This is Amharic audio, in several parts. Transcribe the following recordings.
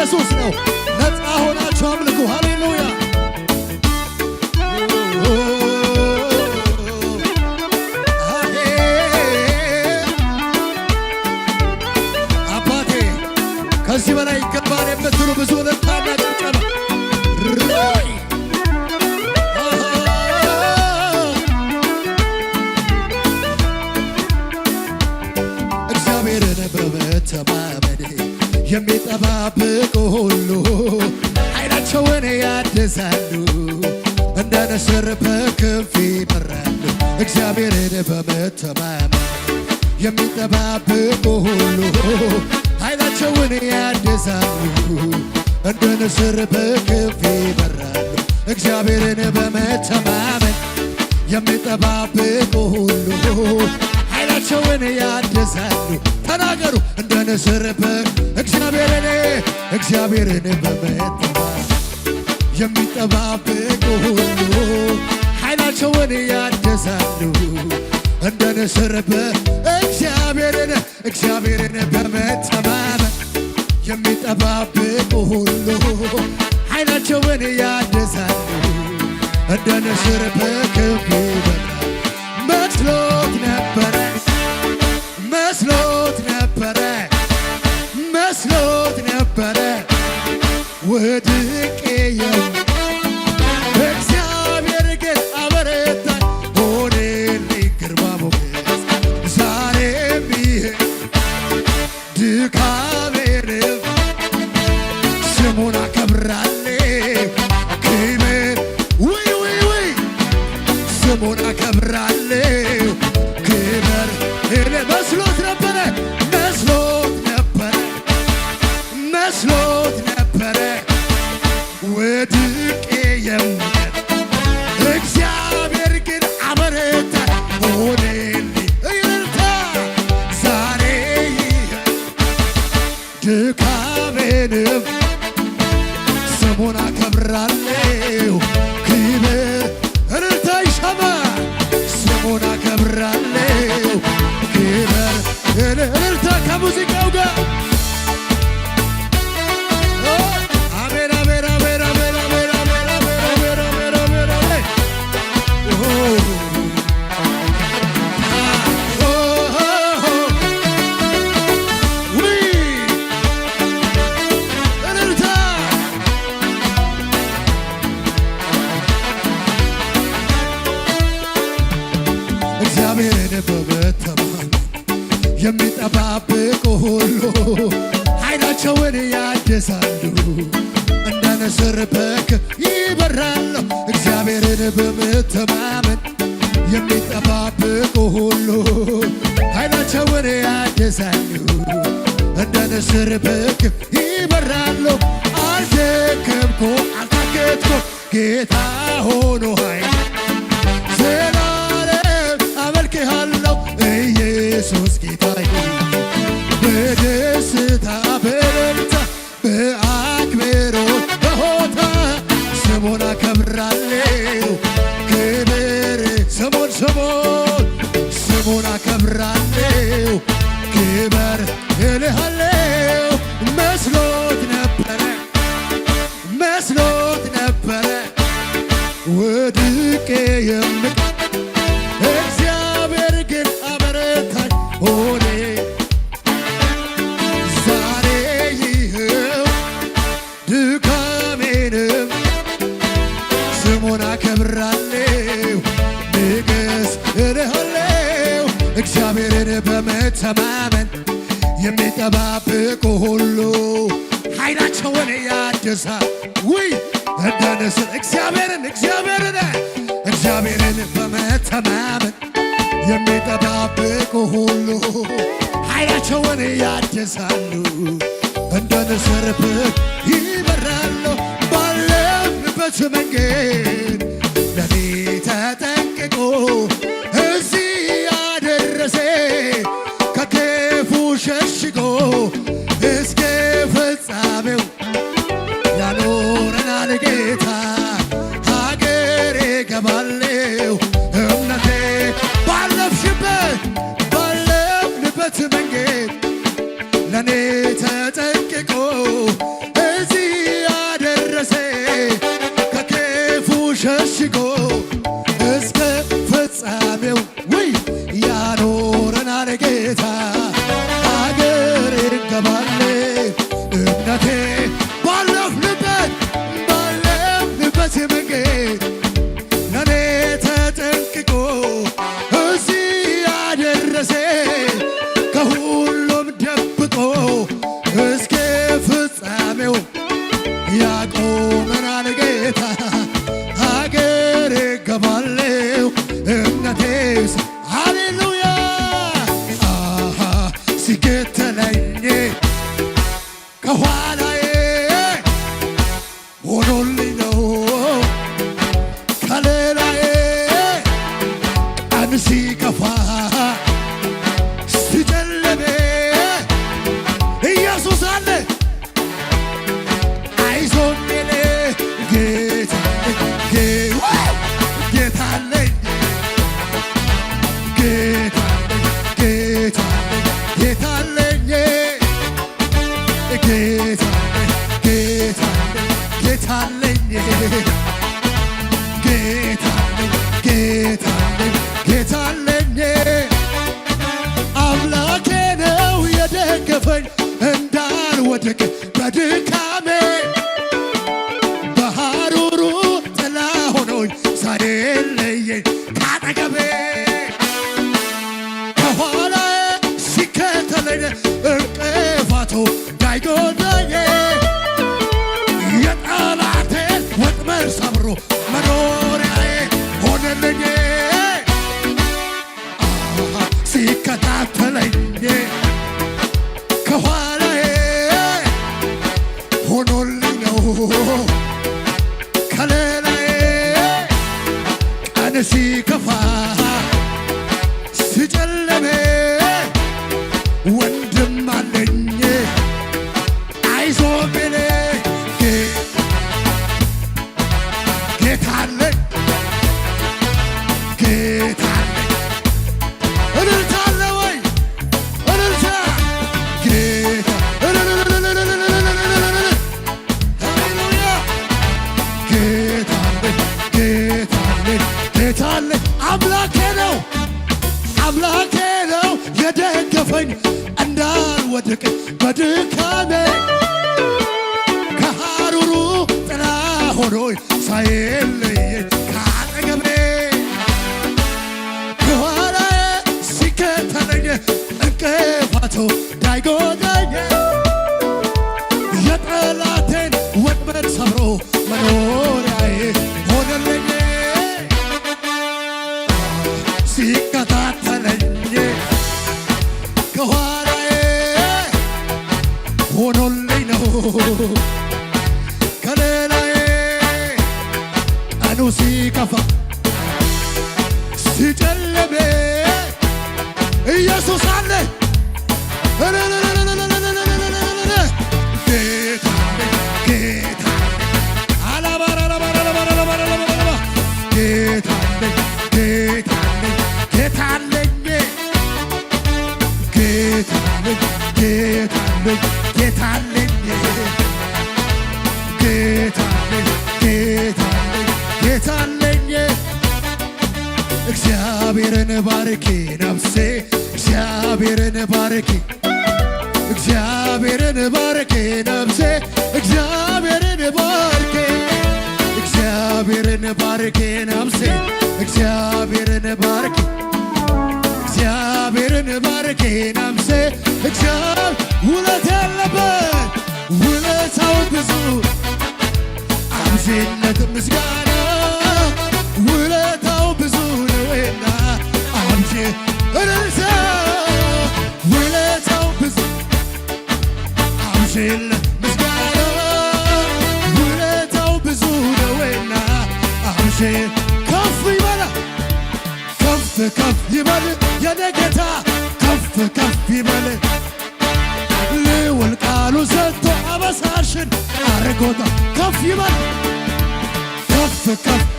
ኢየሱስ ነው። ነፃ ሆናችሁ አምልኩ። ሃሌሉያ አባቴ ከዚህ በላይ ይገባል የምትሉ ብዙ ልታና ጭብጨባ እግዚአብሔርን በመተማመን የሚጠባበቁ ሁሉ ኃይላቸውን ያድሳሉ፣ እንደ ንስር በክንፍ ይበራሉ። እግዚአብሔርን በመተማመን የሚጠባበቁ ሁሉ ኃይላቸውን ያድሳሉ፣ እንደ ንስር በክንፍ ይበራሉ። እግዚአብሔርን በመተማመን የሚጠባበቁ ሁሉ ኃይላቸውን ያድሳሉ። ተናገሩ እንደ ንስር እግዚአብሔርን በመተማመን የሚጠባበቁ ሁሉ ኃይላቸውን ያድሳሉ፣ እንደ ንስር እግዚአብሔርን በመተማመን የሚጠባበቁ ሁሉ ኃይላቸውን ያድሳሉ፣ እንደ ንስር በክንፍ ይበራሉ። መስሎት ነበረ ወድቄየው እግዚአብሔር ግን አበረታኝ፣ ሆነልኝ ግርማ ሞገስ። ዛሬም ይሄ ድካሜንም ስሙን አከብራለሁ፣ ክብር ስሙን አከብራለሁ፣ ክብር መስሎት ነበረ ወድቄ የምቀር እግዚአብሔር ግን አበረታኝ፣ ሆነልኝ እልልታ። ዛሬ ድካሜንም ስሙን አከብራለሁ፣ ክብር እልልታ ይሰማ። ስሙን አከብራለሁ፣ ክብር እልልታ ከሙዚቃው ጋር እግዚአብሔርን በመተማመን የሚጠባበቁ ሁሉ ኃይላቸውን ያድሳሉ፣ እንደ ንስር በክንፍ ይበራሉ። እግዚአብሔርን በመተማመን የሚጠባበቁ ሁሉ ኃይላቸውን ያድሳሉ፣ እንደ ንስር በክንፍ ይበራሉ። አልደከምኩም አልታከትኩም ጌታ ሆኖ ኃይል ኢየሱስ ጌታዬ በደስታ በእልልታ በአክብሮት በሆታ ስሙን አከብራለሁ፣ ክብር ስሙን አከብራለሁ፣ ክብር እልሃለሁ። መስሎት ነበረ ወድቄ የምቀር እግዚአብሔር ግን አበረታኝ፣ ሆነ ዛሬ ይኸው ድካሜንም ስሙን አከብራለሁ፣ ንገስ እልሃለሁ። እግዚአብሔርን በመተማመን የሚጠባበቁ ሁሉ ኃይላቸውን ያድሳሉ፣ እንደ ንስር እግዚአብሔርን በመተማመን የሚጠባበቁ ሁሉ ኃይላቸውን ያድሳሉ፣ እንደ ንስር ይበራሉ። ባለፍንበት መንገድ ለኔ ተጠንቅቆ እዚህ ያደረሰ ከክፉ ሸሽጎ እስከ ፍጻሜው ያኖረናል ጌታ። ሀገሬ ገባለሁ እምነቴ ባለፍንበት መንገድ ለኔ ተጠንቅቆ ሲከፋ ሲጨልም ኢየሱስ አለ አይዞህ የሚል ጌታ አለኝ ጌታ አለኝ ጌታ አለኝ አምላኬ ነው የደገፈኝ እንዳልወድቅ በድካሜ በሐሩሩ ጥላ ሆኖኝ ሳይለየኝ ካጠገቤ ከኋላዬ ሲከተለኝ እንቅፋቱ እንዳይጎዳኝ የጠላቴን ወጥመድ ሰብሮ መኖሪያዬ ሆነልኝ ሲከታተለኝ ከኋላዬ ሆኖልኝ ነው ከሌላዬ ቀን ሲከፋ ሲጨልም ወንድም አለኝ አይዞህ የሚል ጌታ አለኝ እልልታ አለ ወይ እልልታ ሃሌሉያ ጌታ አለኝ አምላኬ ነው የደገፈኝ እንዳልወድቅ በድካሜ ከሐሩሩ ጥላ ሆኖኝ ሳይለየኝ ካጠገቤ ከኋላዬ ሲከተለኝ እንቅፋቱ እንዳይጎዳኝ የጠላቴን ወጥመድ ሰብሮ መኖሪያዬ ሆነልኝ ሲከታተለኝ ከኋላዬ ሆኖልኝ ነው ከሌላዬ ቀኑ ሲከፋ ሲጨልም ኢየሱስ አለ ጌታ አለኝ እግዚአብሔርን ባርኪ ነፍሴ እግዚአብሔርን ባርኪ እግዚአብሔርን ባርኪ ነፍሴ እግዚአብሔርን ባርኪ እግዚአብሔርን ባርኪ ነፍሴ እግዚአብሔርን ባርኪ እግዚአብሔርን ባርኪ ነፍሴ እግዚአብሔር ውለት ያለበት ውለታው ብዙ አምጪለት ምስጋና ውለታው ብዙ ነውና አምጪ እልልታ ውለታው ብዙ አምጪለት ምስጋና ውለታው ብዙ ነውና አምጪ ከፍ ይበል ከፍ ይበል የኔ ጌታ ከፍ ይበል ልዑል ቃሉ ሰጥቶ አበሳሽን አርጎታ ከፍ ይበል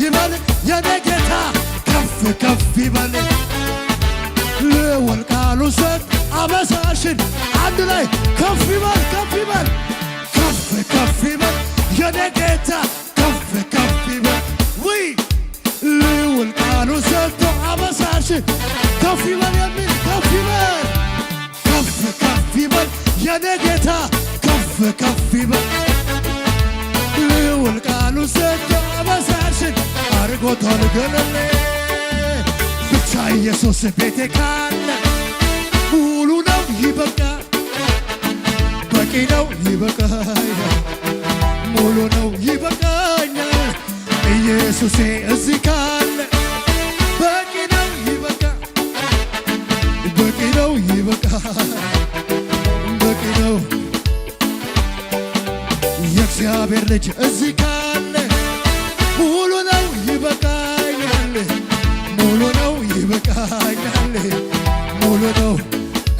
ይበል የኔ ጌታ ከፍ ይበል ልዑል ቃሉ ሰጥቶ አበሳሽን አንድ ላይ ከፍ ይበል የኔ ጌታ ከፍ ይበል ውይ ልዑል ቃሉ ሰጥቶ አበሳሽን ከፍ ይበል የሚል ከፍ ይበል የኔ ጌታ ከፍ ይበል ልዑል ቃሉ ሰጥቶ አበሳሽን አርጎታል ገለሌ ብቻ ኢየሱስ ቤቴ ካለ ሙሉ ነው ይበቃ በቂ ነው ይበቃኛል ሙሉ ነው ይበቃኛል ኢየሱሴ እዚህ ካለ በቂ ነው ይበቃ በቂ ነው የእግዚአብሔር ልጅ እዚህ ካለ ሙሉ ነው ይበቃኛል ሙሉ ነው ይበቃኛል ሙሉ ነው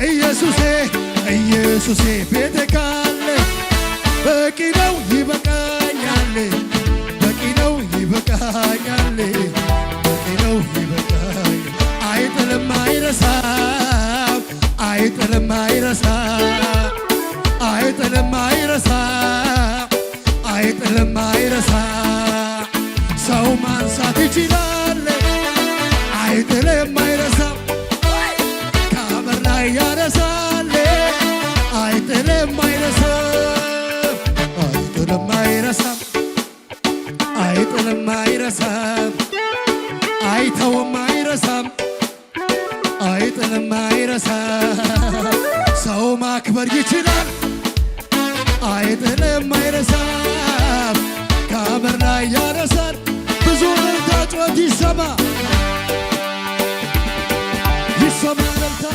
ኢየሱሴ ኢየሱሴ ቤቴ ካለ በቂ ነው ይበቃኛል በቂ ነው ይበቃኛል በቂ ነው ይበቃኛል አይጥልም አይረሳም አይጥልም አይረሳም አይጥልም አይረሳም አይጥልም አይረሳም ሰው ማንሳት ይችላል አይጥልም አይረሳም ከአመድ ላይ ያነሳል አይጥልም አይረሳም አይጥልም አይረሳም አይጥልም አይረሳም አይተውም አይረሳም አይጥልም አይረሳም ሰው ማክበር ይችላል አይጥልም አይረሳም ከአመድ ላይ ያነሳል ብዙ እልልታ ጩኸት ይሰማ ይሰማ እልልታ